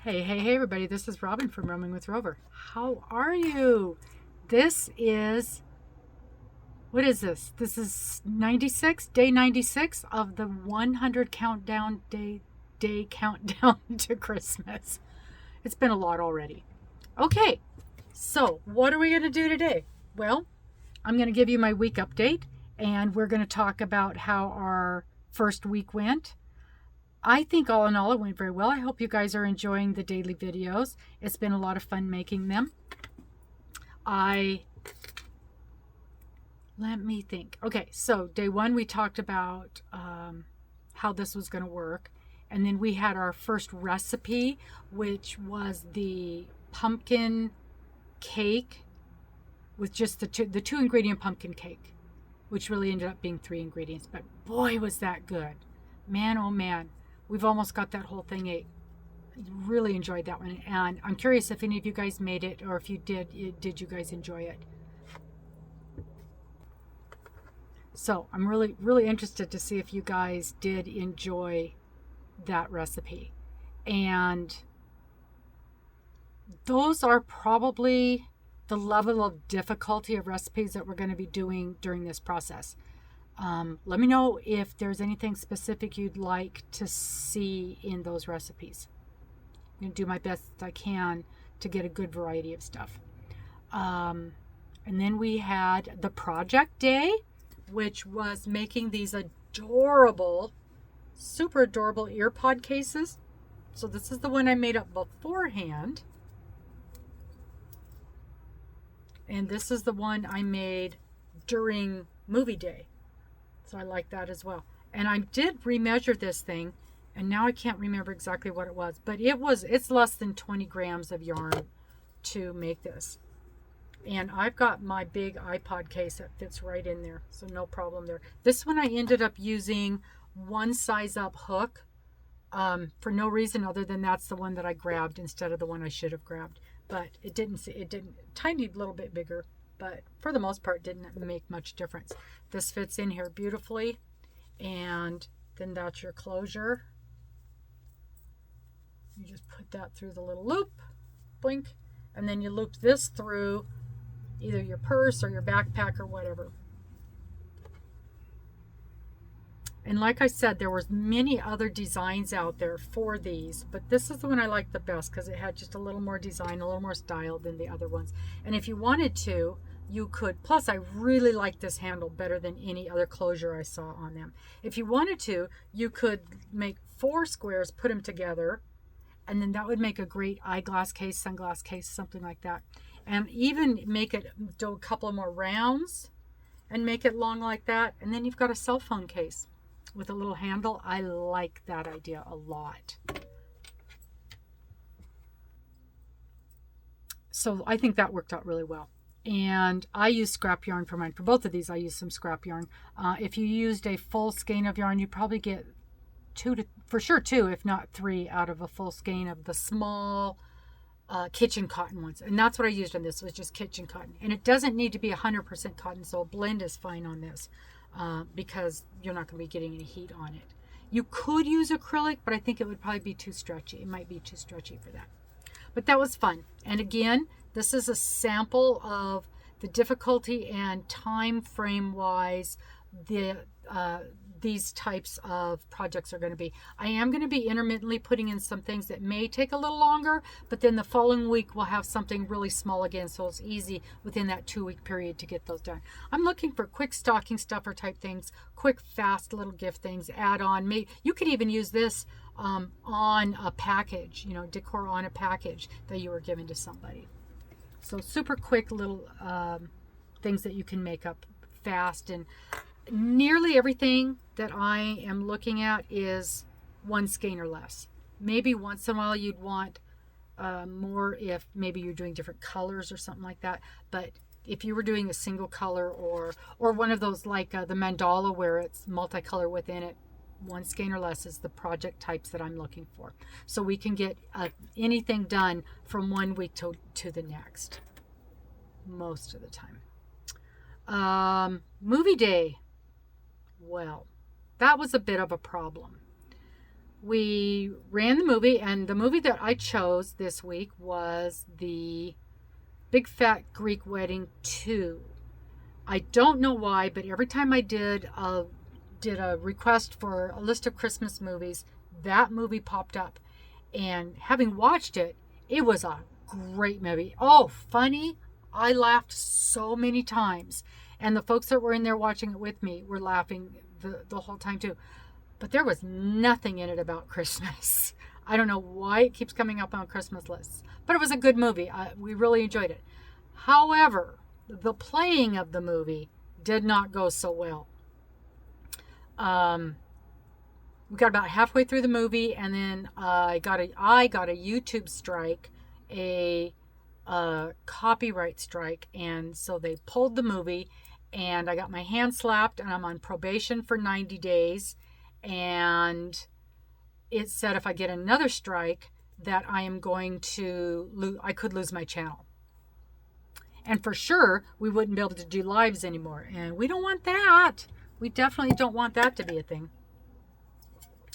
Hey, everybody. This is Robin from Roaming with Rover. How are you? This is, what is this? This is 96, day 96 of the 100 countdown day countdown to Christmas. It's been a lot already. Okay, so what are we going to do today? Well, I'm going to give you my week update, and we're going to talk about how our first week went. I think all in all it went very well. I hope you guys are enjoying the daily videos. It's been a lot of fun making them. Let me think. Okay, so day one we talked about how this was going to work. And then we had our first recipe, which was the pumpkin cake with just the two ingredient pumpkin cake, which really ended up being 3 ingredients. But boy, was that good. Man, oh man. We've almost got that whole thing ate. Really enjoyed that one. And I'm curious if any of you guys made it, or if you did you guys enjoy it? So I'm really interested to see if you guys did enjoy that recipe. And those are probably the level of difficulty of recipes that we're going to be doing during this process. Let me know if there's anything specific you'd like to see in those recipes. I'm going to do my best I can to get a good variety of stuff. And then we had the project day, which was making these adorable, super adorable earpod cases. So this is the one I made up beforehand. And this is the one I made during movie day. So I like that as well. And I did remeasure this thing, and now I can't remember exactly what it was, but it's less than 20 grams of yarn to make this. And I've got my big iPod case that fits right in there, so no problem there. This one I ended up using one size up hook for no reason other than that's the one that I grabbed instead of the one I should have grabbed. But it didn't tiny little bit bigger, but for the most part didn't make much difference. This fits in here beautifully, and then that's your closure. You just put that through the little loop, blink, and then you loop this through either your purse or your backpack or whatever. And like I said, there was many other designs out there for these, but this is the one I liked the best because it had just a little more design, a little more style than the other ones. And if you wanted to, you could, plus I really like this handle better than any other closure I saw on them. If you wanted to, you could make 4 squares, put them together, and then that would make a great eyeglass case, sunglass case, something like that. And even do a couple of more rounds and make it long like that. And then you've got a cell phone case with a little handle. I like that idea a lot. So I think that worked out really well. And I used scrap yarn for mine. For both of these, I used some scrap yarn. If you used a full skein of yarn, you'd probably get 2, if not 3, out of a full skein of the small kitchen cotton ones. And that's what I used on this, was just kitchen cotton. And it doesn't need to be 100% cotton, so a blend is fine on this because you're not going to be getting any heat on it. You could use acrylic, but I think it would probably be too stretchy. It might be too stretchy for that. But that was fun. And again, this is a sample of the difficulty and time frame wise these types of projects are going to be. I am going to be intermittently putting in some things that may take a little longer, but then the following week we'll have something really small again, so it's easy within that 2-week period to get those done. I'm looking for quick stocking stuffer type things, quick, fast little gift things, add on. You could even use this on a package, decor on a package that you were given to somebody. So super quick little things that you can make up fast. And nearly everything that I am looking at is 1 skein or less. Maybe once in a while you'd want more if maybe you're doing different colors or something like that. But if you were doing a single color or one of those like the mandala where it's multicolor within it, 1 skein or less is the project types that I'm looking for. So we can get anything done from 1 week to the next, most of the time. Movie day. Well, that was a bit of a problem. we ran the movie, and the movie that I chose this week was the Big Fat Greek Wedding 2. I don't know why, but every time I did a request for a list of Christmas movies, that movie popped up. And having watched it, it was a great movie. Oh, funny. I laughed so many times. And the folks that were in there watching it with me were laughing the whole time too. But there was nothing in it about Christmas. I don't know why it keeps coming up on Christmas lists. But it was a good movie. We really enjoyed it. However, the playing of the movie did not go so well. We got about halfway through the movie, and then I got a YouTube strike, a copyright strike, and so they pulled the movie, and I got my hand slapped, and I'm on probation for 90 days, and it said if I get another strike that I am going to I could lose my channel. And for sure, we wouldn't be able to do lives anymore. And we don't want that. We definitely don't want that to be a thing.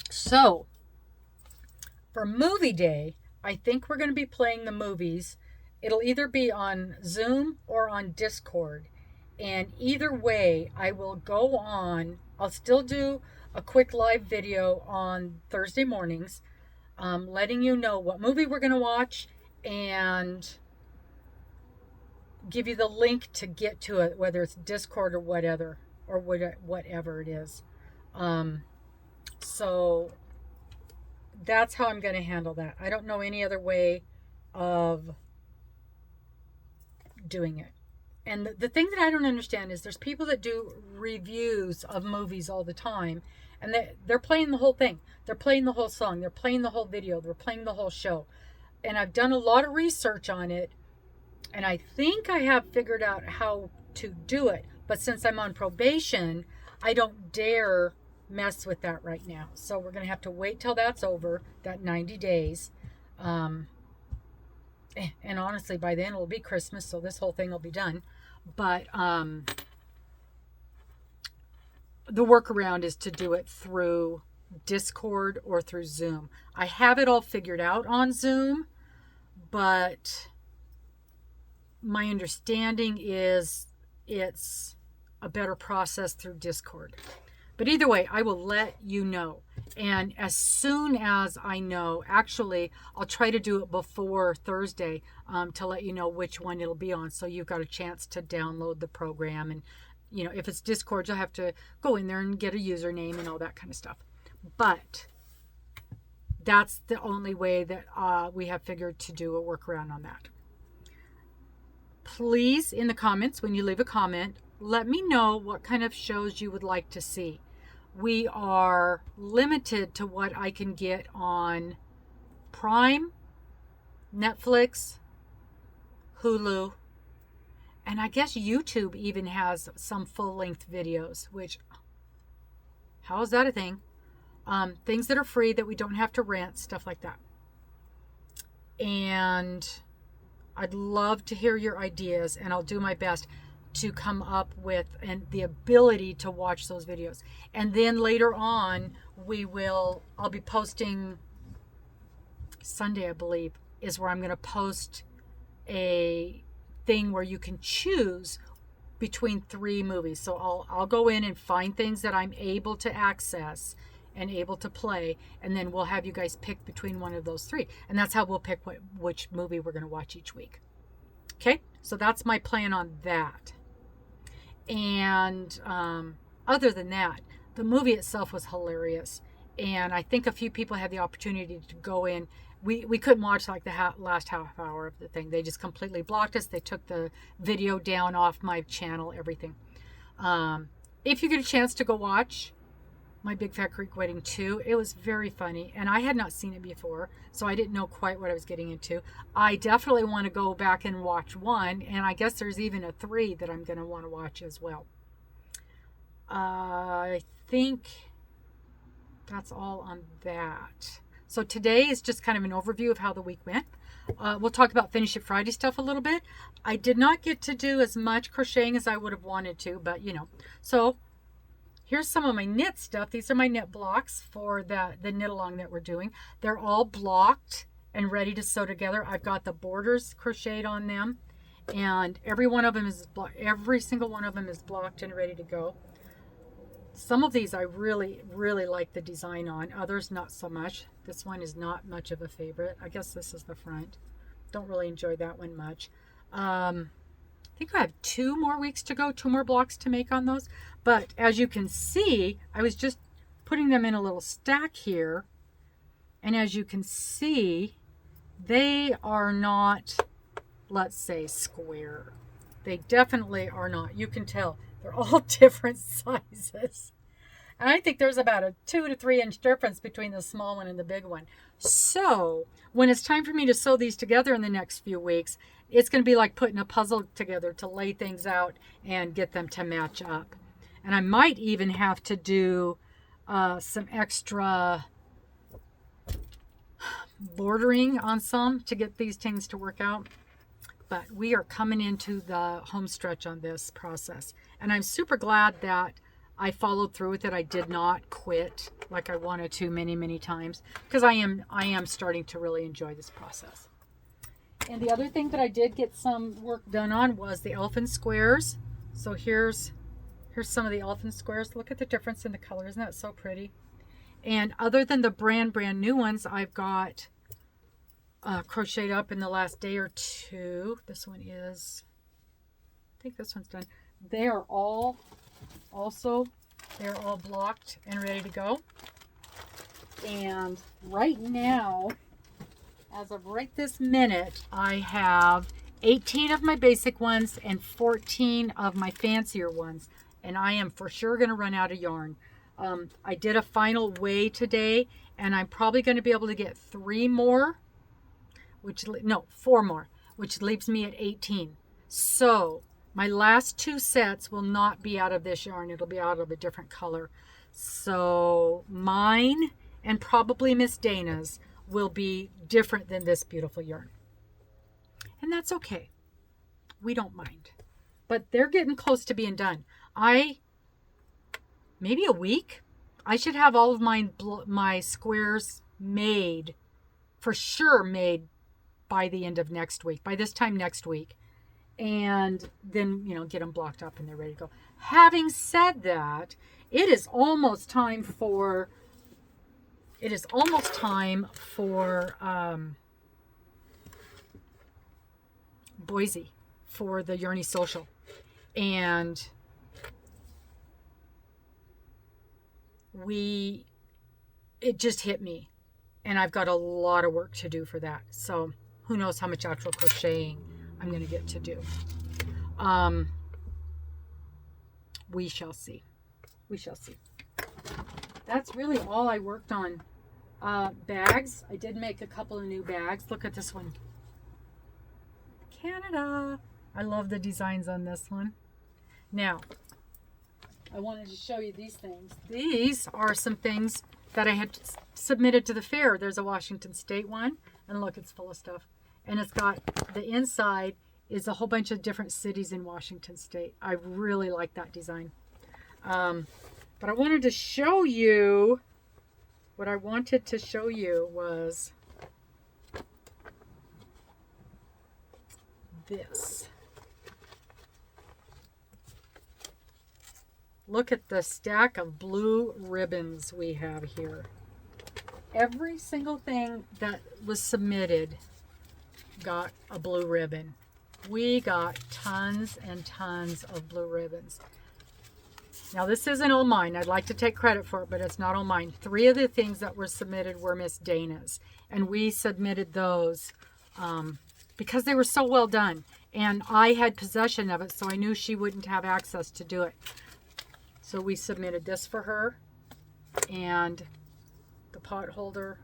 So, for movie day, I think we're going to be playing the movies. It'll either be on Zoom or on Discord. And either way, I will go on. I'll still do a quick live video on Thursday mornings, letting you know what movie we're going to watch and give you the link to get to it, whether it's Discord or whatever it is. So that's how I'm going to handle that. I don't know any other way of doing it. And the thing that I don't understand is there's people that do reviews of movies all the time, and they're playing the whole thing. They're playing the whole song. They're playing the whole video. They're playing the whole show. And I've done a lot of research on it, and I think I have figured out how to do it. But since I'm on probation, I don't dare mess with that right now. So we're going to have to wait till that's over, that 90 days. And honestly, by then it'll be Christmas, so this whole thing will be done. But the workaround is to do it through Discord or through Zoom. I have it all figured out on Zoom, but my understanding is it's a better process through Discord. But either way, I will let you know. And as soon as I know, actually, I'll try to do it before Thursday to let you know which one it'll be on. So you've got a chance to download the program. And, you know, if it's Discord, you'll have to go in there and get a username and all that kind of stuff. But that's the only way that we have figured to do a workaround on that. Please, in the comments, when you leave a comment, let me know what kind of shows you would like to see. We are limited to what I can get on Prime, Netflix, Hulu, and I guess YouTube even has some full-length videos, which, how is that a thing? Things that are free that we don't have to rent, stuff like that. And I'd love to hear your ideas, and I'll do my best to come up with the ability to watch those videos. And then later on, I'll be posting Sunday, I believe, is where I'm going to post a thing where you can choose between 3 movies. So I'll go in and find things that I'm able to access and able to play, and then we'll have you guys pick between one of those 3. And that's how we'll pick which movie we're going to watch each week. Okay, so that's my plan on that. And other than that, the movie itself was hilarious. And I think a few people had the opportunity to go in. We couldn't watch like the last half hour of the thing. They just completely blocked us. They took the video down off my channel, everything. If you get a chance to go watch My Big Fat Greek Wedding 2, it was very funny. And I had not seen it before, so I didn't know quite what I was getting into. I definitely want to go back and watch 1, and I guess there's even a 3 that I'm going to want to watch as well. I think that's all on that. So today is just kind of an overview of how the week went. We'll talk about Finish It Friday stuff a little bit. I did not get to do as much crocheting as I would have wanted to, but you know. So Here's some of my knit stuff. These are my knit blocks for the knit along that we're doing. They're all blocked and ready to sew together. I've got the borders crocheted on them, and every single one of them is blocked and ready to go. Some of these I really, really like the design on. Others not so much. This one is not much of a favorite. I guess this is the front. Don't really enjoy that one much. I think I have 2 more weeks to go, 2 more blocks to make on those. But as you can see, I was just putting them in a little stack here. And as you can see, they are not, let's say, square. They definitely are not. You can tell they're all different sizes. And I think there's about a 2 to 3 inch difference between the small one and the big one. So when it's time for me to sew these together in the next few weeks, it's going to be like putting a puzzle together to lay things out and get them to match up. And I might even have to do some extra bordering on some to get these things to work out. But we are coming into the home stretch on this process. And I'm super glad that I followed through with it. I did not quit like I wanted to many, many times, because I am starting to really enjoy this process. And the other thing that I did get some work done on was the elephant squares. So here's some of the elephant squares. Look at the difference in the color. Isn't that so pretty? And other than the brand new ones, I've got crocheted up in the last day or two. This one is, I think this one's done. They are all they're all blocked and ready to go. And right now, as of right this minute, I have 18 of my basic ones and 14 of my fancier ones. And I am for sure going to run out of yarn. I did a final weigh today, and I'm probably going to be able to get 4 more, which leaves me at 18. So my last 2 sets will not be out of this yarn. It'll be out of a different color. So mine and probably Miss Dana's will be different than this beautiful yarn. And that's okay. We don't mind. But they're getting close to being done. Maybe a week, I should have all of my squares made, for sure made by the end of next week, by this time next week. And then, get them blocked up and they're ready to go. Having said that, it is almost time for Boise for the Yarny Social. And it just hit me. And I've got a lot of work to do for that. So who knows how much actual crocheting I'm going to get to do. We shall see. We shall see. That's really all I worked on. Bags. I did make a couple of new bags. Look at this one. Canada. I love the designs on this one. Now, I wanted to show you these things. These are some things that I had submitted to the fair. There's a Washington State one. And look, it's full of stuff. And it's got, the inside is a whole bunch of different cities in Washington State. I really like that design. But I wanted to show you, what I wanted to show you was this. Look at the stack of blue ribbons we have here. Every single thing that was submitted got a blue ribbon. We got tons and tons of blue ribbons. Now this isn't all mine. I'd like to take credit for it, but it's not all mine. 3 of the things that were submitted were Miss Dana's. And we submitted those because they were so well done. And I had possession of it, so I knew she wouldn't have access to do it. So we submitted this for her, and the pot holder,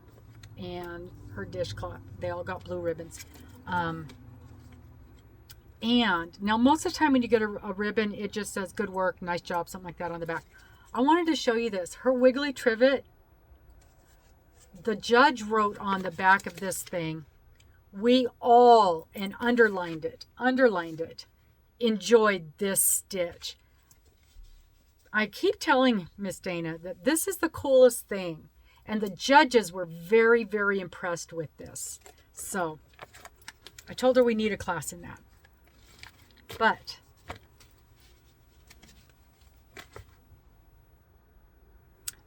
and her dishcloth. They all got blue ribbons. And now most of the time when you get a ribbon, it just says good work, nice job, something like that on the back. I wanted to show you this. Her wiggly trivet, the judge wrote on the back of this thing, we all, and underlined it, enjoyed this stitch. I keep telling Miss Dana that this is the coolest thing. And the judges were very, very impressed with this. So I told her we need a class in that. But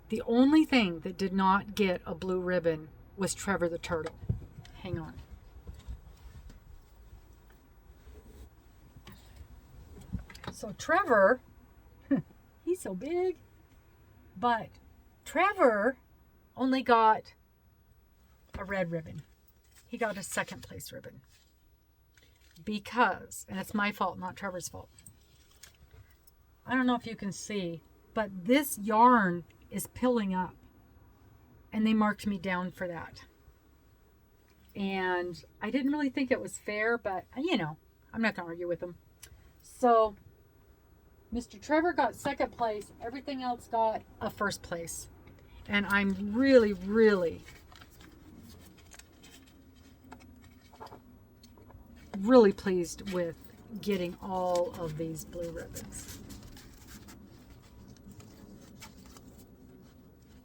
the only thing that did not get a blue ribbon was Trevor the turtle. Hang on. So Trevor, he's so big, but Trevor only got a red ribbon. He got a second place ribbon. Because, and it's my fault, not Trevor's fault. I don't know if you can see, but this yarn is pilling up. And they marked me down for that. And I didn't really think it was fair, but you know, I'm not going to argue with them. So Mr. Trevor got second place. Everything else got a first place. And I'm really, really, really pleased with getting all of these blue ribbons.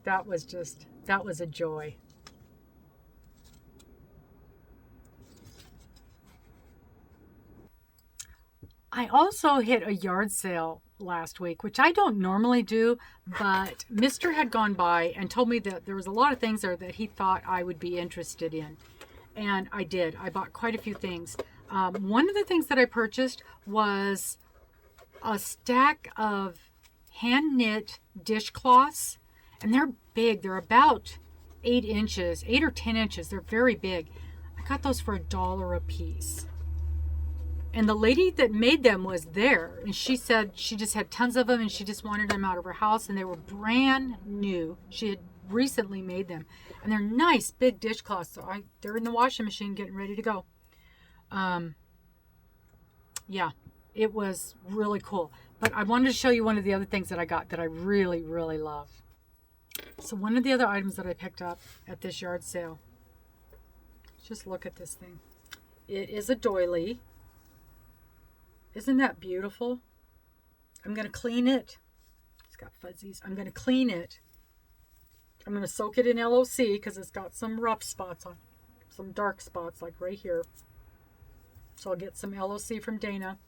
That was a joy. I also hit a yard sale last week, which I don't normally do, but Mr. had gone by and told me that there was a lot of things there that he thought I would be interested in. And I did. I bought quite a few things. One of the things that I purchased was a stack of hand knit dishcloths, and they're big. They're about 8 inches, 8 or 10 inches. They're very big. I got those for $1 a piece. And the lady that made them was there, and she said she just had tons of them and she just wanted them out of her house, and they were brand new. She had recently made them, and they're nice big dishcloths. So they're in the washing machine getting ready to go. Yeah, it was really cool. But I wanted to show you one of the other things that I got that I really, really love. So one of the other items that I picked up at this yard sale, just look at this thing. It is a doily. Isn't that beautiful? I'm going to clean it. It's got fuzzies. I'm going to clean it. I'm going to soak it in LOC because it's got some rough spots on, some dark spots like right here. So I'll get some LOC from Dana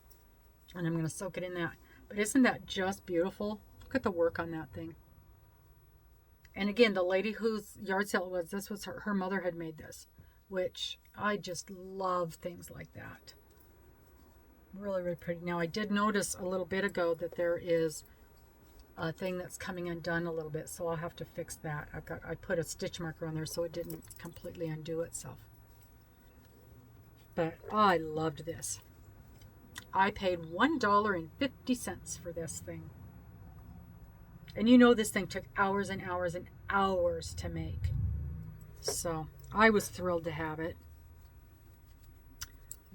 and I'm going to soak it in that. But isn't that just beautiful? Look at the work on that thing. And again, the lady whose yard sale it was, this was her mother had made this, which I just love things like that. Really, really pretty. Now, I did notice a little bit ago that there is a thing that's coming undone a little bit, so I'll have to fix that. I put a stitch marker on there so it didn't completely undo itself. But I loved this. I paid $1.50 for this thing. And you know this thing took hours and hours and hours to make. So I was thrilled to have it.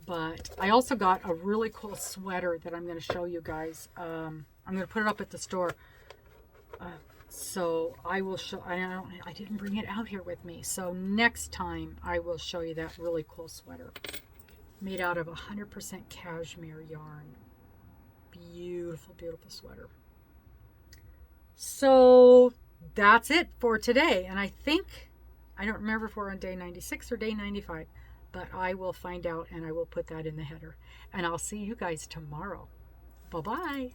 But I also got a really cool sweater that I'm going to show you guys. I'm going to put it up at the store. So I will show. I didn't bring it out here with me. So next time I will show you that really cool sweater, made out of 100% cashmere yarn. Beautiful, beautiful sweater. So that's it for today. And I think, I don't remember if we're on day 96 or day 95. But I will find out and I will put that in the header. And I'll see you guys tomorrow. Bye-bye.